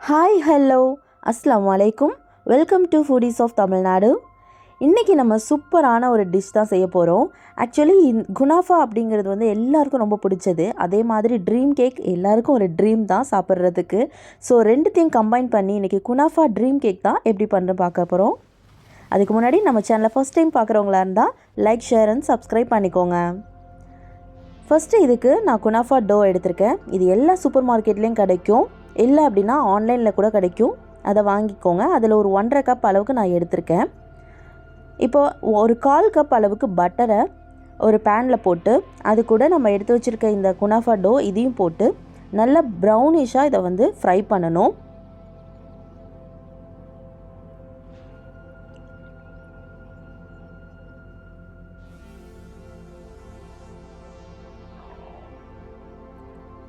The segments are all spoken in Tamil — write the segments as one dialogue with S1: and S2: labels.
S1: ஹாய் ஹலோ அஸ்ஸலாமு அலைக்கும். Welcome to foodies of Tamil Nadu. இன்றைக்கி நம்ம சூப்பரான ஒரு டிஷ் தான் செய்ய போகிறோம். ஆக்சுவலி குனாஃபா அப்படிங்கிறது வந்து எல்லாருக்கும் ரொம்ப பிடிச்சது. அதே மாதிரி ட்ரீம் கேக் எல்லாருக்கும் ஒரு ட்ரீம் தான் சாப்பிட்றதுக்கு. ஸோ ரெண்டுத்தையும் கம்பைன் பண்ணி இன்றைக்கி குனாஃபா ட்ரீம் கேக் தான் எப்படி பண்ணுற பார்க்க போகிறோம். அதுக்கு முன்னாடி நம்ம சேனலை ஃபஸ்ட் டைம் பார்க்குறவங்களா இருந்தால் லைக், ஷேர் அண்ட் சப்ஸ்கிரைப் பண்ணிக்கோங்க. ஃபஸ்ட்டு இதுக்கு நான் குனாஃபா டோ எடுத்திருக்கேன். இது எல்லா சூப்பர் மார்க்கெட்லேயும் கிடைக்கும், இல்லை அப்படின்னா ஆன்லைனில் கூட கிடைக்கும். அதை வாங்கிக்கோங்க. அதில் ஒரு 1.5 கப் அளவுக்கு நான் எடுத்திருக்கேன். இப்போது ஒரு 1/4 கப் அளவுக்கு பட்டரை ஒரு பேனில் போட்டு அது கூட நம்ம எடுத்து வச்சுருக்க இந்த குனாஃபா டோ இதையும் போட்டு நல்லா ப்ரௌனிஷாக இதை வந்து ஃப்ரை பண்ணணும்.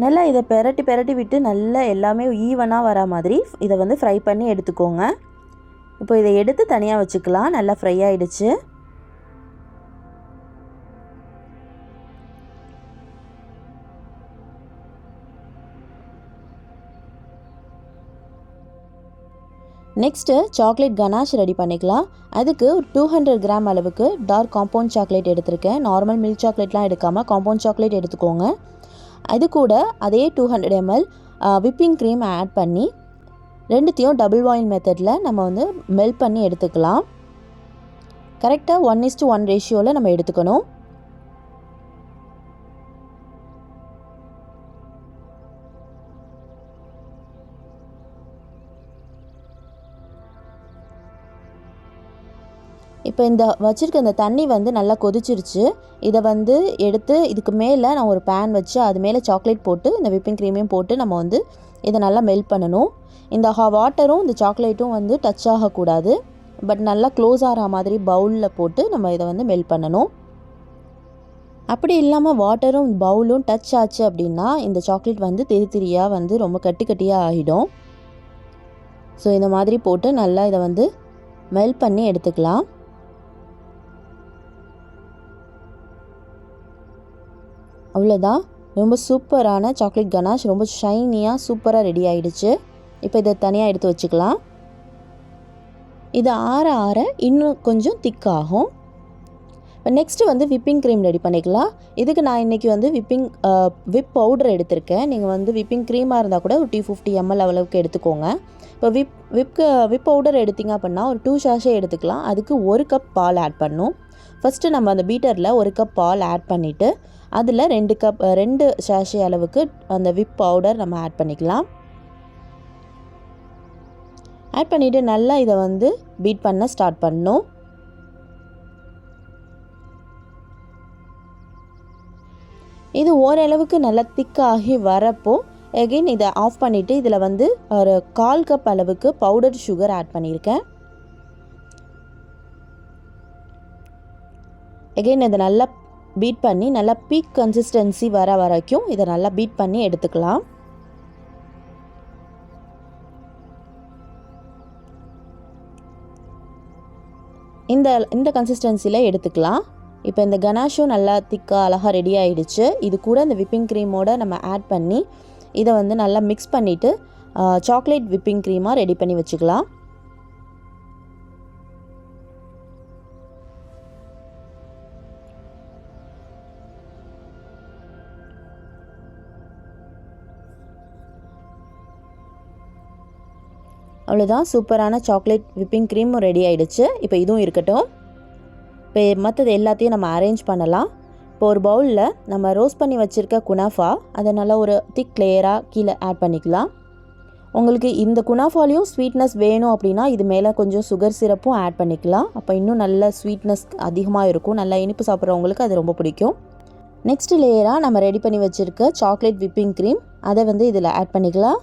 S1: நல்லா இதை பெரட்டி விட்டு நல்லா எல்லாமே ஈவனாக வர மாதிரி இதை வந்து ஃப்ரை பண்ணி எடுத்துக்கோங்க. இப்போ இதை எடுத்து தனியாக வச்சுக்கலாம். நல்லா ஃப்ரை ஆகிடுச்சு. நெக்ஸ்ட்டு சாக்லேட் கனாஷ் ரெடி பண்ணிக்கலாம். அதுக்கு 200 கிராம் அளவுக்கு டார்க் காம்பவுண்ட் சாக்லேட் எடுத்திருக்கேன். நார்மல் மில்க் சாக்லேட்லாம் எடுக்காமல் காம்பவுண்ட் சாக்லேட் எடுத்துக்கோங்க. அது கூட அதே 200 ml விப்பிங் க்ரீம் ஆட் பண்ணி ரெண்டுத்தையும் டபுள் பாயில் மெத்தடில் நம்ம வந்து மெல்ட் பண்ணி எடுத்துக்கலாம். கரெக்டாக 1:1 ரேஷியோவில் நம்ம எடுத்துக்கணும். இப்போ இந்த வச்சுருக்க இந்த தண்ணி வந்து நல்லா கொதிச்சிருச்சு. இதை வந்து எடுத்து இதுக்கு மேலே நான் ஒரு பேன் வச்சு அது மேலே சாக்லேட் போட்டு இந்த விப்பிங் க்ரீமையும் போட்டு நம்ம வந்து இதை நல்லா மெல்ட் பண்ணணும். இந்த வாட்டரும் இந்த சாக்லேட்டும் வந்து டச் ஆகக்கூடாது. பட் நல்லா க்ளோஸ் ஆகிற மாதிரி பவுலில் போட்டு நம்ம இதை வந்து மெல்ட் பண்ணணும். அப்படி இல்லாமல் வாட்டரும் பவுலும் டச் ஆச்சு அப்படின்னா இந்த சாக்லேட் வந்து திரியாக வந்து ரொம்ப கட்டியாக ஆகிடும். ஸோ இந்த மாதிரி போட்டு நல்லா இதை வந்து மெல்ட் பண்ணி எடுத்துக்கலாம். அவ்வளோதான், ரொம்ப சூப்பரான சாக்லேட் கனாஷ் ரொம்ப ஷைனியாக சூப்பராக ரெடி ஆகிடுச்சு. இப்போ இதை தனியாக எடுத்து வச்சுக்கலாம். இது ஆற ஆற இன்னும் கொஞ்சம் திக்காகும். இப்போ நெக்ஸ்ட்டு வந்து விப்பிங் க்ரீம் ரெடி பண்ணிக்கலாம். இதுக்கு நான் இன்றைக்கி வந்து விப் பவுடர் எடுத்திருக்கேன். நீங்கள் வந்து விப்பிங் க்ரீமாக இருந்தால் கூட ஒரு 250 ml அளவுக்கு எடுத்துக்கோங்க. இப்போ விப் பவுடர் எடுத்திங்க அப்படின்னா ஒரு 2 சாஷே எடுத்துக்கலாம். அதுக்கு 1 கப் பால் ஆட் பண்ணணும். ஃபஸ்ட்டு நம்ம அந்த பீட்டரில் 1 கப் பால் ஆட் பண்ணிவிட்டு அதில் 2 சாஷே அளவுக்கு அந்த விப் பவுடர் நம்ம ஆட் பண்ணிக்கலாம். ஆட் பண்ணிவிட்டு நல்லா இதை வந்து பீட் பண்ண ஸ்டார்ட் பண்ணணும். இது ஓரளவுக்கு நல்லா திக்காகி வரப்போ எகெயின் இதை ஆஃப் பண்ணிவிட்டு இதில் வந்து ஒரு 1/4 கப் அளவுக்கு பவுடர் சுகர் ஆட் பண்ணியிருக்கேன். எகெயின் இதை நல்லா பீட் பண்ணி நல்லா பீக் கன்சிஸ்டன்சி வர வரைக்கும் இதை நல்லா பீட் பண்ணி எடுத்துக்கலாம். இந்த கன்சிஸ்டன்சியில் எடுத்துக்கலாம். இப்போ இந்த கனாஷும் நல்லா திக்காக அழகாக ரெடி ஆகிடுச்சு. இது கூட இந்த விப்பிங் க்ரீமோடு நம்ம ஆட் பண்ணி இதை வந்து நல்லா மிக்ஸ் பண்ணிவிட்டு சாக்லேட் விப்பிங் க்ரீமாக ரெடி பண்ணி வச்சுக்கலாம். அவ்வளோதான், சூப்பரான சாக்லேட் விப்பிங் க்ரீமும் ரெடி ஆகிடுச்சு. இப்போ இதுவும் இருக்கட்டும். இப்போ மற்றது எல்லாத்தையும் நம்ம அரேஞ்ச் பண்ணலாம். இப்போ ஒரு பவுலில் நம்ம ரோஸ்ட் பண்ணி வச்சுருக்க குனாஃபா அதை நல்லா ஒரு திக் லேயராக கீழே ஆட் பண்ணிக்கலாம். உங்களுக்கு இந்த குனாஃபாலையும் ஸ்வீட்னஸ் வேணும் அப்படின்னா இது மேலே கொஞ்சம் சுகர் சிரப்பும் ஆட் பண்ணிக்கலாம். அப்போ இன்னும் நல்ல ஸ்வீட்னஸ் அதிகமாக இருக்கும். நல்லா இனிப்பு சாப்பிட்றவங்களுக்கு அது ரொம்ப பிடிக்கும். நெக்ஸ்ட் லேயராக நம்ம ரெடி பண்ணி வச்சுருக்க சாக்லேட் விப்பிங் க்ரீம் அதை வந்து இதில் ஆட் பண்ணிக்கலாம்.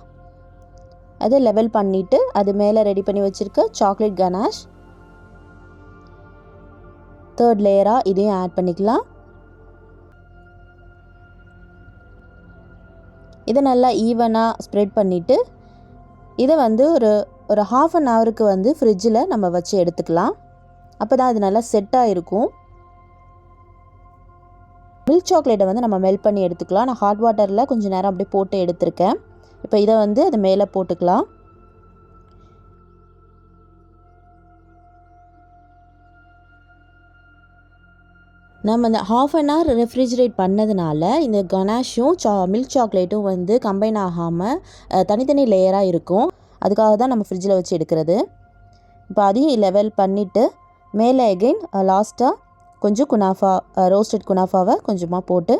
S1: அதை லெவல் பண்ணிவிட்டு அது மேலே ரெடி பண்ணி வச்சுருக்க சாக்லேட் கனாஷ் 3rd லேயராக இதையும் ஆட் பண்ணிக்கலாம். இதை நல்லா ஈவனாக ஸ்ப்ரெட் பண்ணிவிட்டு இதை வந்து ஒரு 1/2 ஹவருக்கு வந்து ஃப்ரிட்ஜில் நம்ம வச்சு எடுத்துக்கலாம். அப்போ தான் அது நல்லா செட்டாக இருக்கும். மில்க் சாக்லேட்டை வந்து நம்ம மெல்ட் பண்ணி எடுத்துக்கலாம். நான் ஹாட் வாட்டரில் கொஞ்சம் நேரம் அப்படியே போட்டு எடுத்திருக்கேன். இப்போ இதை வந்து அது மேலே போட்டுக்கலாம். நம்ம இந்த ஹாஃப் அன் ஹவர் ரெஃப்ரிஜரேட் பண்ணதுனால இந்த கனாஷும் மில்க் சாக்லேட்டும் வந்து கம்பைன் ஆகாமல் தனித்தனி லேயராக இருக்கும். அதுக்காக தான் நம்ம ஃப்ரிட்ஜில் வச்சு எடுக்கிறது. இப்போ அதையும் லெவல் பண்ணிவிட்டு மேலே எகெயின் லாஸ்ட்டாக கொஞ்சம் குனாஃபா ரோஸ்டட் குனாஃபாவை கொஞ்சமாக போட்டு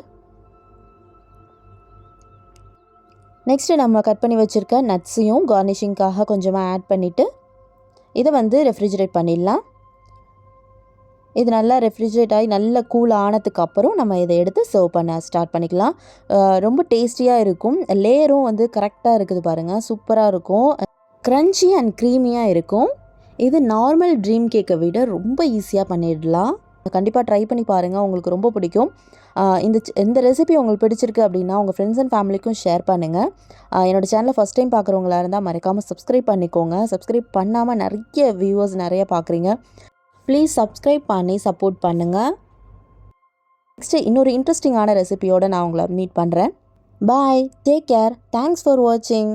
S1: நெக்ஸ்ட்டு நம்ம கட் பண்ணி வச்சுருக்க நட்ஸையும் கார்னிஷிங்காக கொஞ்சமாக ஆட் பண்ணிவிட்டு இதை வந்து ரெஃப்ரிஜரேட் பண்ணிடலாம். இது நல்லா ரெஃப்ரிஜரேட் ஆகி நல்லா கூல் ஆனதுக்கப்புறம் நம்ம இதை எடுத்து சர்வ் பண்ண ஸ்டார்ட் பண்ணிக்கலாம். ரொம்ப டேஸ்டியாக இருக்கும். லேயரும் வந்து கரெக்டாக இருக்குது பாருங்கள், சூப்பராக இருக்கும். க்ரன்ச்சி அண்ட் க்ரீமியாக இருக்கும். இது நார்மல் ட்ரீம் கேக்கை விட ரொம்ப ஈஸியாக பண்ணிடலாம். கண்டிப்பாக ட்ரை பண்ணி பாருங்கள், உங்களுக்கு ரொம்ப பிடிக்கும். இந்த ரெசிபி உங்களுக்கு பிடிச்சிருக்கு அப்படின்னா உங்கள் ஃப்ரெண்ட்ஸ் அண்ட் ஃபேமிலிக்கும் ஷேர் பண்ணுங்கள். என்னோடய சேனலை ஃபஸ்ட் டைம் பார்க்குறவங்களா இருந்தால் மறக்காமல் சப்ஸ்கிரைப் பண்ணிக்கோங்க. சப்ஸ்கிரைப் பண்ணாமல் நிறைய வியூவர்ஸ் நிறைய பார்க்குறீங்க. ப்ளீஸ் சப்ஸ்கிரைப் பண்ணி சப்போர்ட் பண்ணுங்கள். நெக்ஸ்ட்டு இன்னொரு இன்ட்ரெஸ்டிங்கான ரெசிபியோடு நான் உங்களை மீட் பண்ணுறேன். பாய், டேக் கேர், தேங்க்ஸ் ஃபார் வாட்சிங்.